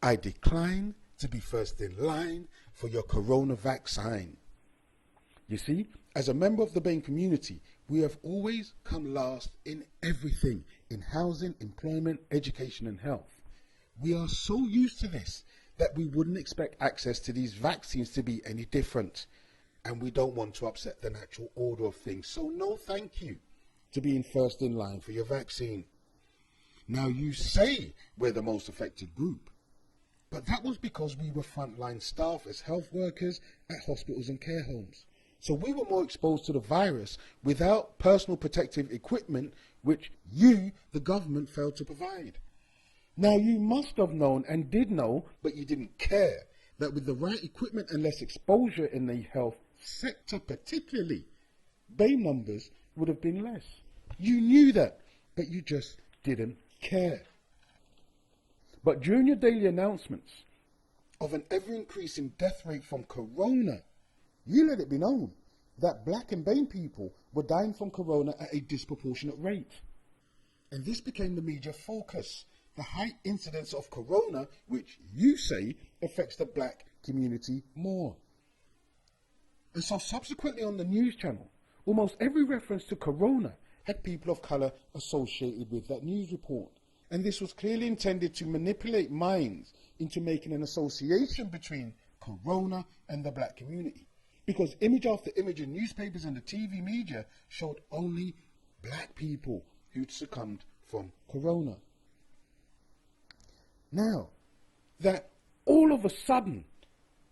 I decline to be first in line for your corona vaccine. You see, as a member of the BAME community, we have always come last in everything, in housing, employment, education and health. We are so used to this that we wouldn't expect access to these vaccines to be any different. And we don't want to upset the natural order of things. So no thank you to being first in line for your vaccine. Now you say we're the most affected group, but that was because we were frontline staff as health workers at hospitals and care homes. So we were more exposed to the virus without personal protective equipment, which you, the government, failed to provide. Now you must have known and did know, but you didn't care, that with the right equipment and less exposure in the health sector particularly, BAME numbers would have been less. You knew that, but you just didn't care. But during your daily announcements of an ever-increasing death rate from corona, you let it be known that black and BAME people were dying from corona at a disproportionate rate. And this became the media focus, the high incidence of corona, which you say affects the black community more. And so subsequently on the news channel, almost every reference to corona had people of colour associated with that news report. And this was clearly intended to manipulate minds into making an association between corona and the black community. Because image after image in newspapers and the TV media showed only black people who'd succumbed from corona. Now, that all of a sudden,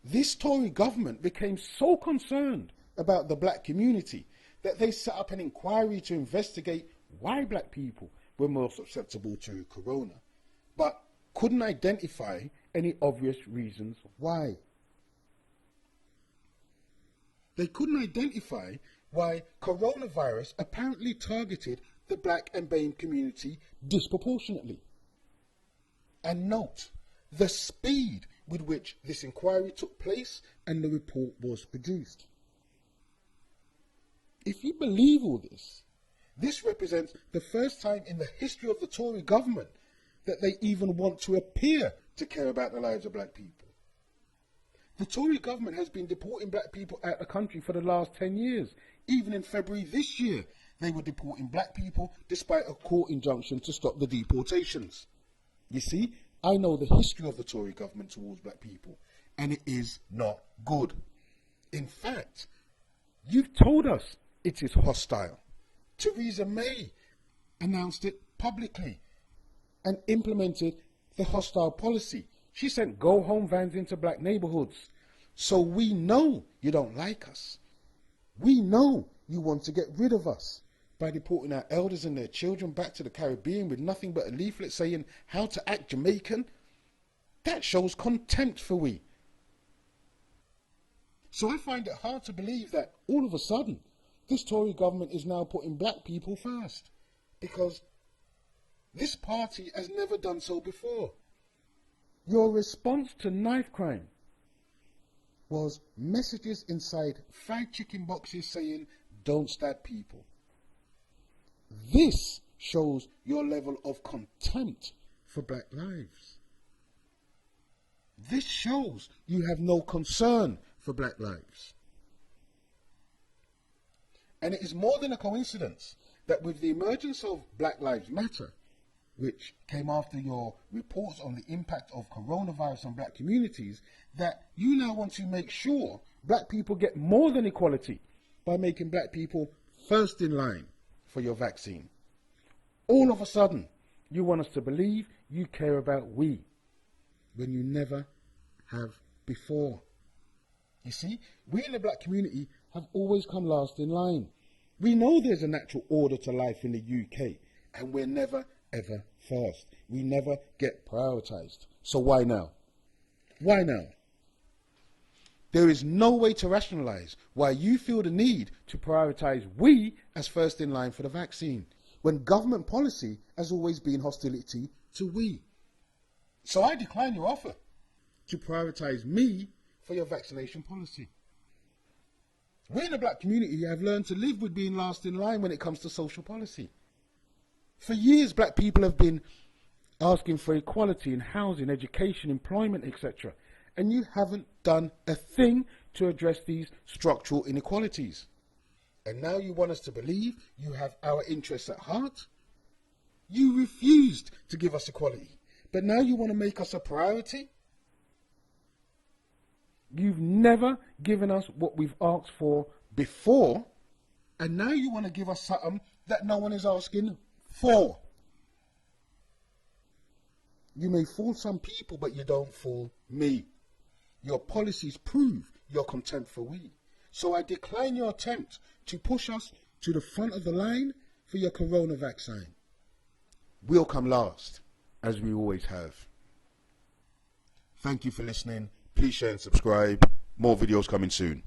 this Tory government became so concerned about the black community that they set up an inquiry to investigate why black people were more susceptible to corona, but couldn't identify any obvious reasons why. They couldn't identify why coronavirus apparently targeted the black and BAME community disproportionately. And note the speed with which this inquiry took place and the report was produced. If you believe all this, this represents the first time in the history of the Tory government that they even want to appear to care about the lives of black people. The Tory government has been deporting black people out of the country for the last 10 years. Even in February this year, they were deporting black people despite a court injunction to stop the deportations. You see, I know the history of the Tory government towards black people, and it is not good. In fact, you've told us it is hostile. Theresa May announced it publicly and implemented the hostile policy. She sent go-home vans into black neighbourhoods. So we know you don't like us. We know you want to get rid of us by deporting our elders and their children back to the Caribbean with nothing but a leaflet saying how to act Jamaican. That shows contempt for we. So I find it hard to believe that all of a sudden this Tory government is now putting black people first, because this party has never done so before. Your response to knife crime was messages inside fried chicken boxes saying, "Don't stab people." This shows your level of contempt for black lives. This shows you have no concern for black lives. And it is more than a coincidence that with the emergence of Black Lives Matter, which came after your reports on the impact of coronavirus on black communities, that you now want to make sure black people get more than equality by making black people first in line for your vaccine. All of a sudden, you want us to believe you care about we, when you never have before. You see, we in the black community have always come last in line. We know there's a natural order to life in the UK, and we're never ever first. We never get prioritised. So why now? Why now? There is no way to rationalise why you feel the need to prioritise we as first in line for the vaccine, when government policy has always been hostility to we. So I decline your offer to prioritise me for your vaccination policy. We in the black community have learned to live with being last in line when it comes to social policy. For years, black people have been asking for equality in housing, education, employment, etc. And you haven't done a thing to address these structural inequalities. And now you want us to believe you have our interests at heart? You refused to give us equality, but now you want to make us a priority? You've never given us what we've asked for before, and now you want to give us something that no one is asking for. You may fool some people, but you don't fool me. Your policies prove your contempt for we. So I decline your attempt to push us to the front of the line for your corona vaccine. We'll come last, as we always have. Thank you for listening. Please share and subscribe. More videos coming soon.